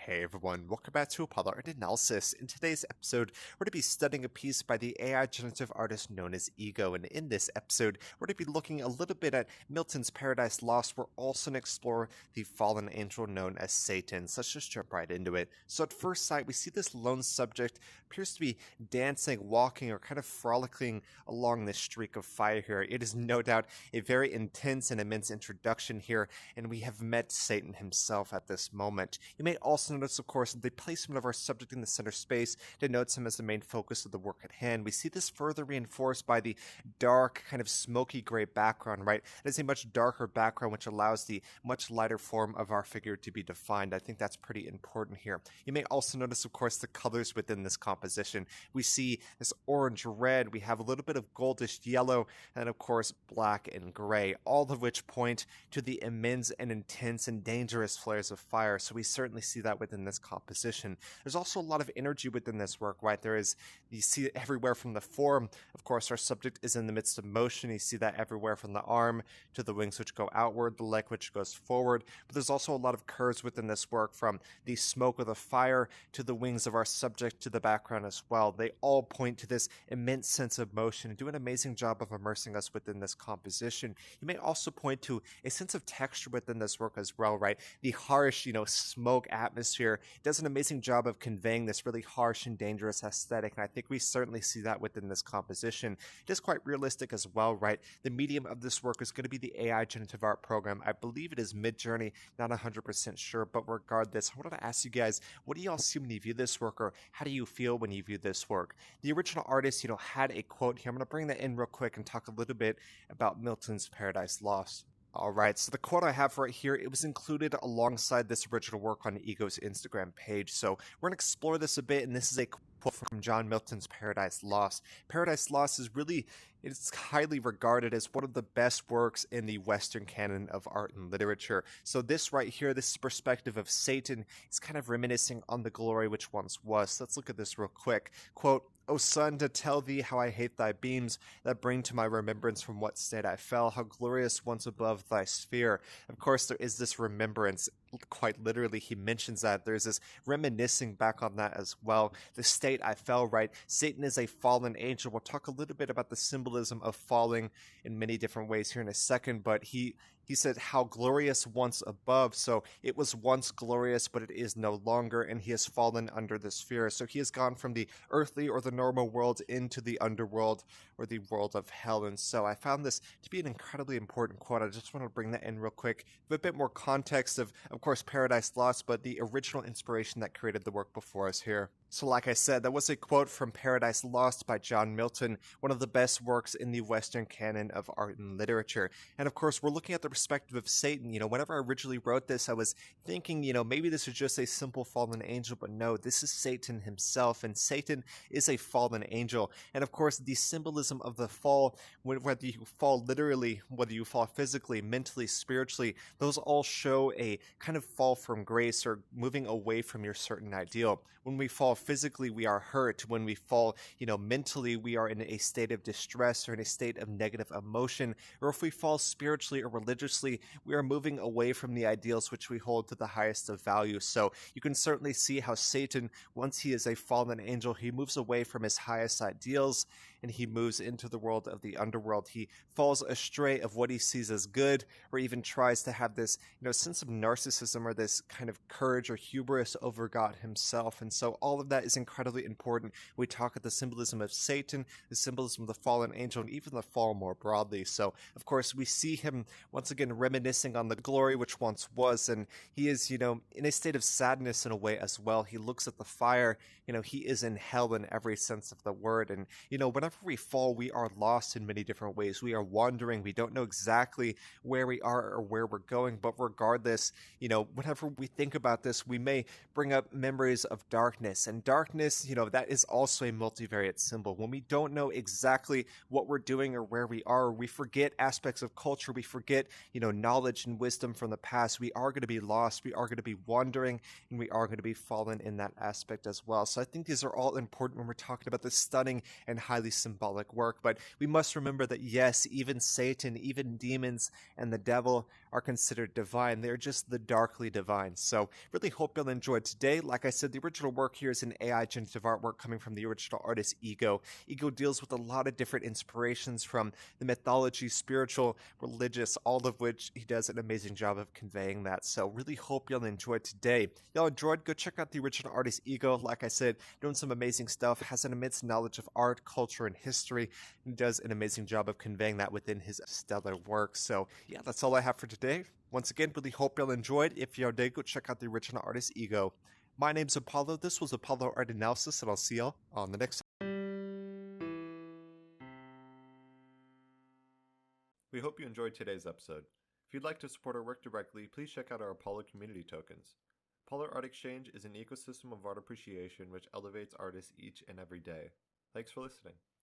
Hey everyone, welcome back to Apollo Art Analysis. In today's episode, we're going to be studying a piece by the AI generative artist known as Ego, and in this episode, we're going to be looking a little bit at Milton's Paradise Lost. We're also going to explore the fallen angel known as Satan, so let's just jump right into it. So at first sight, we see this lone subject appears to be dancing, walking, or kind of frolicking along this streak of fire here. It is no doubt a very intense and immense introduction here, and we have met Satan himself at this moment. You may also notice, of course, that the placement of our subject in the center space denotes him as the main focus of the work at hand. We see this further reinforced by the dark, kind of smoky gray background, right? It is a much darker background, which allows the much lighter form of our figure to be defined. I think that's pretty important here. You may also notice, of course, the colors within this composition. We see this orange, red, we have a little bit of goldish yellow, and of course, black and gray, all of which point to the immense and intense and dangerous flares of fire. So we certainly see that within this composition. There's also a lot of energy within this work, right? You see it everywhere from the form. Of course, our subject is in the midst of motion. You see that everywhere from the arm to the wings which go outward, the leg which goes forward. But there's also a lot of curves within this work, from the smoke of the fire to the wings of our subject to the background as well. They all point to this immense sense of motion and do an amazing job of immersing us within this composition. You may also point to a sense of texture within this work as well, right? The harsh, smoke atmosphere does an amazing job of conveying this really harsh and dangerous aesthetic, and I think we certainly see that within this composition. It is quite realistic as well, right? The medium of this work is going to be the AI generative art program. I believe it is Midjourney, not 100% sure, but regardless, I wanted to ask you guys, what do y'all see when you view this work, or how do you feel when you view this work? The original artist, had a quote here. I'm going to bring that in real quick and talk a little bit about Milton's Paradise Lost. Alright, so the quote I have right here, it was included alongside this original work on Ego's Instagram page. So we're going to explore this a bit, and this is a quote from John Milton's Paradise Lost. Paradise Lost is it's highly regarded as one of the best works in the Western canon of art and literature. So this right here, this perspective of Satan is kind of reminiscing on the glory which once was. So let's look at this real quick. Quote, "O sun, to tell thee how I hate thy beams, that bring to my remembrance from what state I fell, how glorious once above thy sphere." Of course, there is this remembrance. Quite literally, he mentions that. There's this reminiscing back on that as well. The state I fell, right? Satan is a fallen angel. We'll talk a little bit about the symbolism of falling in many different ways here in a second, but he said, how glorious once above. So it was once glorious, but it is no longer, and he has fallen under the sphere. So he has gone from the earthly or the normal world into the underworld or the world of hell. And so I found this to be an incredibly important quote. I just want to bring that in real quick, with a bit more context of course, Paradise Lost, but the original inspiration that created the work before us here. So like I said, that was a quote from Paradise Lost by John Milton, one of the best works in the Western canon of art and literature. And of course, we're looking at the perspective of Satan. Whenever I originally wrote this, I was thinking, maybe this is just a simple fallen angel, but no, this is Satan himself, and Satan is a fallen angel. And of course, the symbolism of the fall, whether you fall literally, whether you fall physically, mentally, spiritually, those all show a kind of fall from grace or moving away from your certain ideal. When we fall physically, we are hurt. When we fall, mentally, we are in a state of distress or in a state of negative emotion. Or if we fall spiritually or religiously, we are moving away from the ideals which we hold to the highest of value. So you can certainly see how Satan, once he is a fallen angel, he moves away from his highest ideals and he moves into the world of the underworld. He falls astray of what he sees as good, or even tries to have this, sense of narcissism or this kind of courage or hubris over God himself. And so all of that is incredibly important. We talk at the symbolism of Satan, the symbolism of the fallen angel, and even the fall more broadly. So, of course, we see him once again reminiscing on the glory which once was, and he is, in a state of sadness in a way as well. He looks at the fire, he is in hell in every sense of the word. And, whenever we fall, we are lost in many different ways. We are wandering. We don't know exactly where we are or where we're going, but regardless, whenever we think about this, we may bring up memories of darkness and and darkness, that is also a multivariate symbol. When we don't know exactly what we're doing or where we are, we forget aspects of culture, we forget, knowledge and wisdom from the past, we are going to be lost, we are going to be wandering, and we are going to be fallen in that aspect as well. So I think these are all important when we're talking about this stunning and highly symbolic work. But we must remember that, yes, even Satan, even demons, and the devil are considered divine. They're just the darkly divine. So really hope you'll enjoy today. Like I said, the original work here is an AI generative artwork coming from the original artist Ego. Ego deals with a lot of different inspirations from the mythology, spiritual, religious, all of which he does an amazing job of conveying that. So really hope you'll enjoy today. Y'all enjoyed? Go check out the original artist Ego. Like I said, doing some amazing stuff, has an immense knowledge of art, culture, and history, and does an amazing job of conveying that within his stellar work. So yeah, that's all I have for today. Once again, really hope you'll enjoyed. If you did, go check out the original artist Ego. My name's Apollo. This was Apollo Art Analysis, and I'll see y'all on the next. We hope you enjoyed today's episode. If you'd like to support our work directly, please check out our Apollo community tokens. Apollo Art Exchange is an ecosystem of art appreciation which elevates artists each and every day. Thanks for listening.